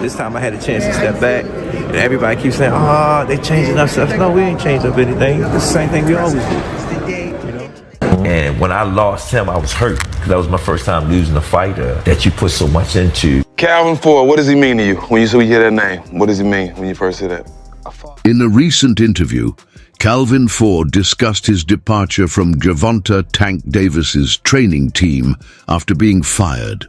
This time I had a chance to step back, and everybody keeps saying, "Oh, they changing up stuff." No, we ain't changed up anything. It's the same thing we always do. And when I lost him, I was hurt because that was my first time losing a fighter that you put so much into. Calvin Ford, what does he mean to you when you hear that name? What does he mean when you first hear that? In a recent interview, Calvin Ford discussed his departure from Gervonta "Tank" Davis's training team after being fired.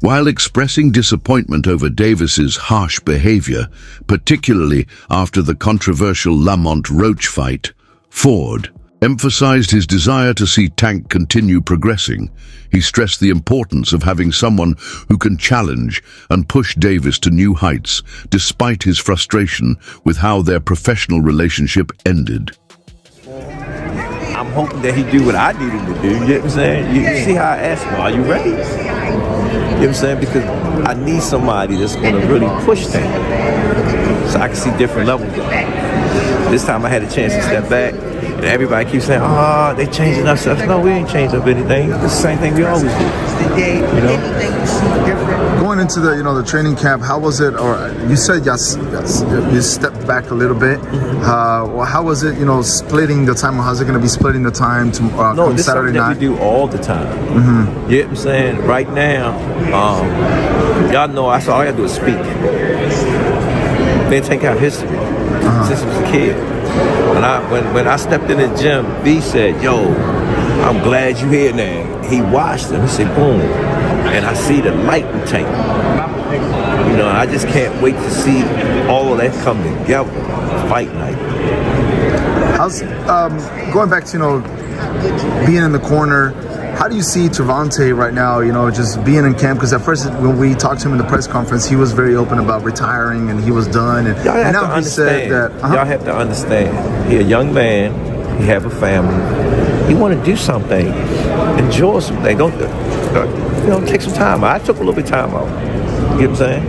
While expressing disappointment over Davis's harsh behavior, particularly after the controversial Lamont Roach fight, Ford emphasized his desire to see Tank continue progressing. He stressed the importance of having someone who can challenge and push Davis to new heights, despite his frustration with how their professional relationship ended. I'm hoping that he do what I need him to do. You know what I'm saying? You see how I asked him, are you ready? You know what I'm saying? Because I need somebody that's going to really push Tank, so I can see different levels of it. This time I had a chance to step back, and everybody keeps saying, "Oh, they changing up stuff." No, we ain't changed up anything. It's the same thing we always do. You know? Going into the training camp, how was it? Or you said yes, you stepped back a little bit. Well, how was it? Splitting the time. How's it going to be splitting the time to No, this Saturday is something night? that we do all the time. You know what I'm saying? Right now, y'all know all I gotta do is speak. Then take out history since I was a kid. When I stepped in the gym, B said, "Yo, I'm glad you here now." He watched him. He said, "Boom," and I see the light in Tank. I just can't wait to see all of that come together. Fight night. How's going back to being in the corner? How do you see Gervonta right now? Just being in camp, because at first when we talked to him in the press conference, he was very open about retiring and he was done. And now he said that y'all have to understand. He a young man. He have a family. He want to do something. Enjoy something. Don't take some time. I took a little bit of time out. You know what I'm saying?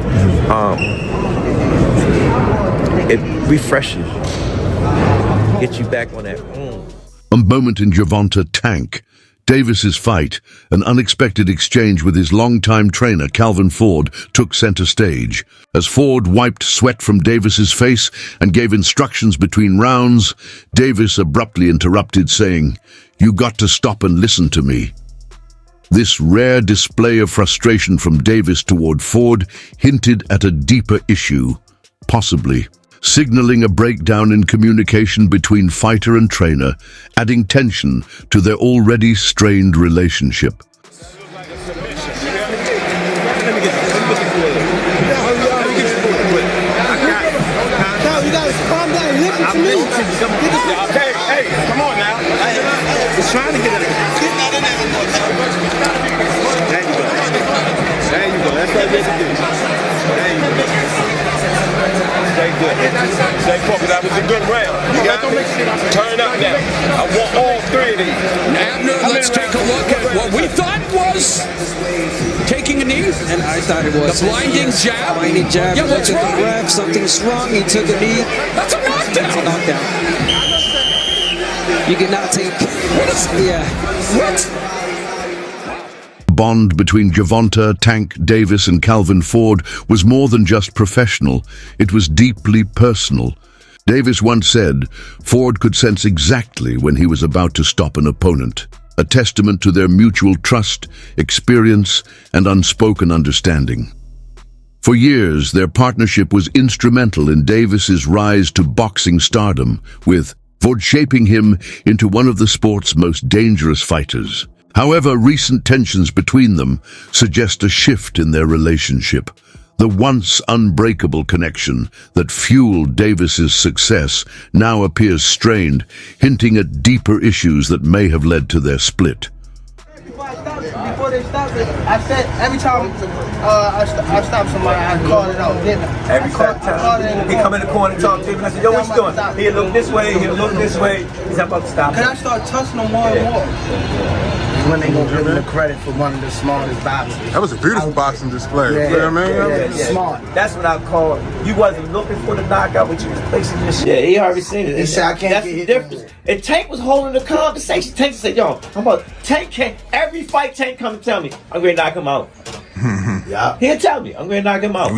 It refreshes you. Gets you back on that. A moment in Gervonta "Tank" Davis's fight, an unexpected exchange with his longtime trainer Calvin Ford took center stage. As Ford wiped sweat from Davis's face and gave instructions between rounds, Davis abruptly interrupted, saying, "You got to stop and listen to me." This rare display of frustration from Davis toward Ford hinted at a deeper issue, possibly signaling a breakdown in communication between fighter and trainer, adding tension to their already strained relationship. Hey, come on now. He's trying to get it. There you go. That's what it is to do. There you go. Stay good. Stay focused. That was a good round. You got me? Turn up now. I want all three of these. Abner, let's take a look at what we thought was taking a knee. And I thought it was the blinding jab. Blinding jab. Yeah, what's wrong? Ref, something's wrong. He took a knee. That's a knockdown. That's a knockdown. You cannot take. What is? Yeah. What? Bond between Gervonta "Tank" Davis and Calvin Ford was more than just professional, it was deeply personal. Davis once said, Ford could sense exactly when he was about to stop an opponent, a testament to their mutual trust, experience, and unspoken understanding. For years, their partnership was instrumental in Davis's rise to boxing stardom, with Ford shaping him into one of the sport's most dangerous fighters. However, recent tensions between them suggest a shift in their relationship. The once unbreakable connection that fueled Davis's success now appears strained, hinting at deeper issues that may have led to their split. Before they stopped it, I said every time I stop somebody, I call it out. Every time he come in the corner and talk to him, and I said, "Yo, what you doing?" He'll look this way, he'll look this way. He's about to stop. Cause I start touching them more and more. When they gonna give him the credit for one of the smartest boxers. That was a beautiful boxing display. Yeah, You know what I mean? Smart. That's what I call. You wasn't looking for the knockout, but you was placing your shit. Yeah, he already seen it. He said, "I can't That's get the hit." difference. And Tank was holding the conversation. Tank said, "Yo, I'm about Tank can't. Every fight Tank come and tell me, I'm gonna knock him out." Yeah. He'll tell me. I'm going to knock him out.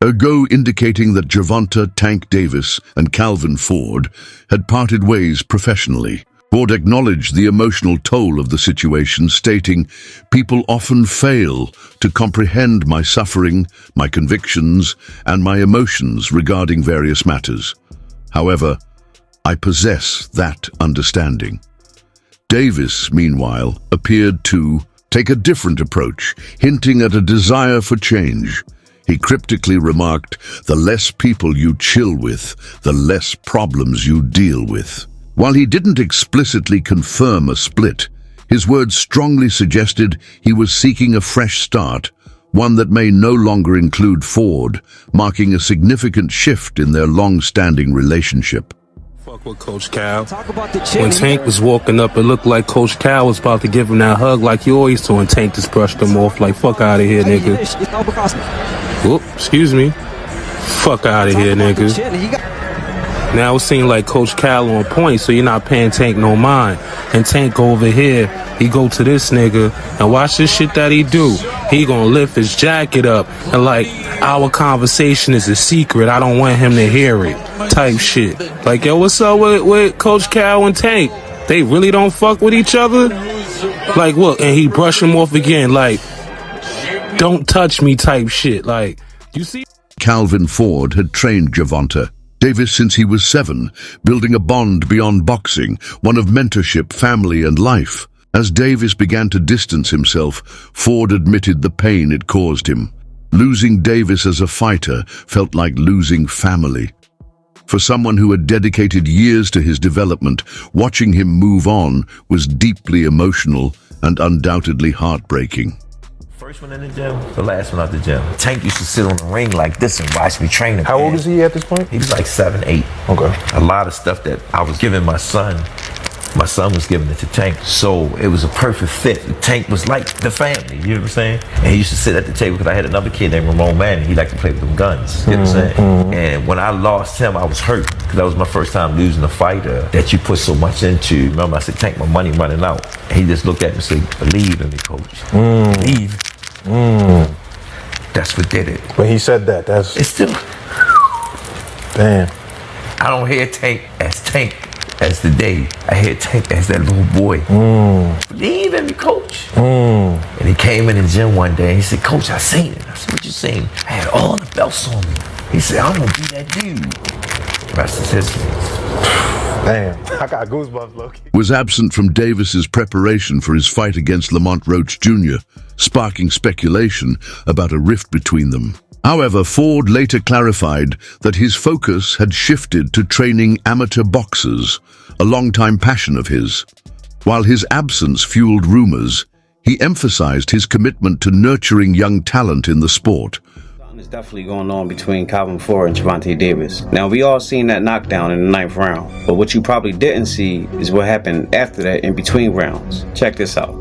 A go indicating that Gervonta "Tank" Davis and Calvin Ford had parted ways professionally. Ford acknowledged the emotional toll of the situation, stating, "People often fail to comprehend my suffering, my convictions, and my emotions regarding various matters. However, I possess that understanding." Davis, meanwhile, appeared to take a different approach, hinting at a desire for change. He cryptically remarked, "The less people you chill with, the less problems you deal with." While he didn't explicitly confirm a split, his words strongly suggested he was seeking a fresh start, one that may no longer include Ford, marking a significant shift in their long-standing relationship. Fuck with Coach Cal. When Tank was walking up, it looked like Coach Cal was about to give him that hug like you always do, and Tank just brushed him off like, "Fuck out of here, nigga." Whoop, excuse me. Fuck out of here, nigga. Now it seems like Coach Cal on point, so you're not paying Tank no mind. And Tank go over here, he go to this nigga, and watch this shit that he do. He gonna lift his jacket up, and like, "Our conversation is a secret, I don't want him to hear it," type shit. Like, yo, what's up with Coach Cal and Tank? They really don't fuck with each other? Like, look, and he brush him off again, like, "Don't touch me" type shit. Like, you see? Calvin Ford had trained Gervonta Davis since he was 7, building a bond beyond boxing, one of mentorship, family, and life. As Davis began to distance himself, Ford admitted the pain it caused him. Losing Davis as a fighter felt like losing family. For someone who had dedicated years to his development, watching him move on was deeply emotional and undoubtedly heartbreaking. First one in the gym, the last one out the gym. Tank used to sit on the ring like this and watch me train him. How old is he at this point? He was like 7, 8. Okay. A lot of stuff that I was giving my son was giving it to Tank. So it was a perfect fit. Tank was like the family, you know what I'm saying? And he used to sit at the table because I had another kid named Ramon Manning. He liked to play with them guns, you know what I'm saying? And when I lost him, I was hurt because that was my first time losing a fighter that you put so much into. Remember, I said, "Tank, my money running out." And he just looked at me and said, "Believe in me, coach. Believe." That's what did it. When he said that, It's still. Damn. I don't hear Tank as the day. I hear Tank as that little boy. Believe in me, coach. And he came in the gym one day. He said, "Coach, I seen it." I said, "What you seen?" "I had all the belts on me." He said, "I'm gonna be that dude." The rest is history. Damn. I got goosebumps, Loki. Was absent from Davis's preparation for his fight against Lamont Roach Jr., sparking speculation about a rift between them. However, Ford later clarified that his focus had shifted to training amateur boxers, a longtime passion of his. While his absence fueled rumors, he emphasized his commitment to nurturing young talent in the sport. It's definitely going on between Calvin Ford and Gervonta Davis. Now, we all seen that knockdown in the 9th round, but what you probably didn't see is what happened after that in between rounds. Check this out.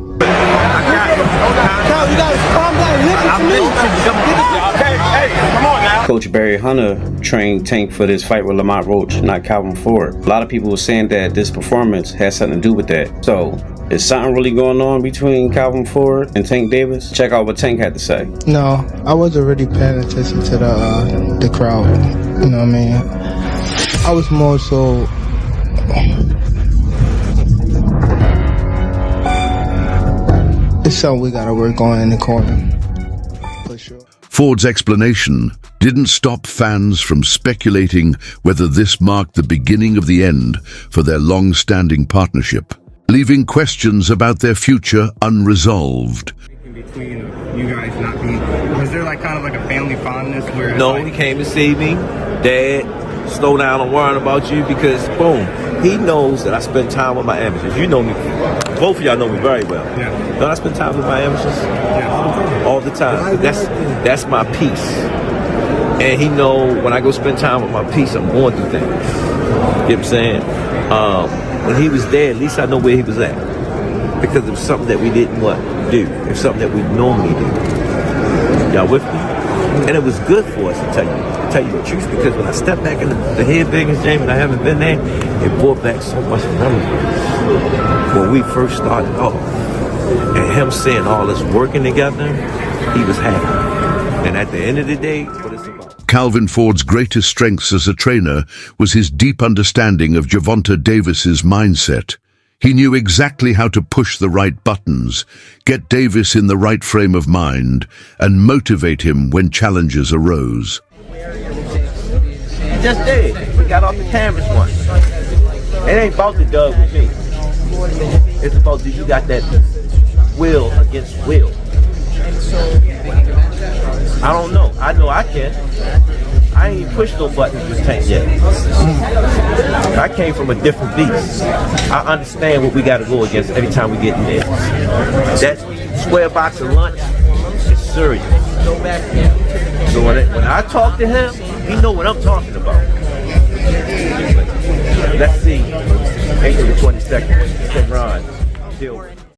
Coach Barry Hunter trained Tank for this fight with Lamont Roach, not Calvin Ford. A lot of people were saying that this performance has something to do with that. So, is something really going on between Calvin Ford and Tank Davis? Check out what Tank had to say. No, I wasn't really paying attention to the crowd. You know what I mean? I was more so. It's something we gotta work on in the corner. For sure. Ford's explanation didn't stop fans from speculating whether this marked the beginning of the end for their long-standing partnership, leaving questions about their future unresolved. Between you guys not being, was there like kind of like a family fondness where? No, like, he came to see me. "Dad, slow down, I'm worrying about you," because boom, he knows that I spend time with my amateurs. You know me, both of y'all know me very well. Yeah. Don't I spend time with my amateurs? Yeah. All the time. That's my peace. And he know when I go spend time with my peace, I'm going through things. You know what I'm saying? When he was there, at least I know where he was at. Because it was something that we didn't do. It was something that we normally do. Y'all with me? And it was good for us, to tell you the truth, because when I stepped back in the head biggest gym and I haven't been there, it brought back so much memories. When we first started off, and him seeing all us working together, he was happy. And at the end of the day, what it's about. Calvin Ford's greatest strengths as a trainer was his deep understanding of Gervonta Davis's mindset. He knew exactly how to push the right buttons, get Davis in the right frame of mind, and motivate him when challenges arose. Just did. We got off the canvas once. It ain't about the dub with me. It's about, do you got that will against will? I don't know. I know I can. I ain't pushed no buttons with Tank yet. I came from a different beast. I understand what we got to go against every time we get in there. That square box of lunch is serious. So when I talk to him, he know what I'm talking about. Let's see. April the 22nd. Ron.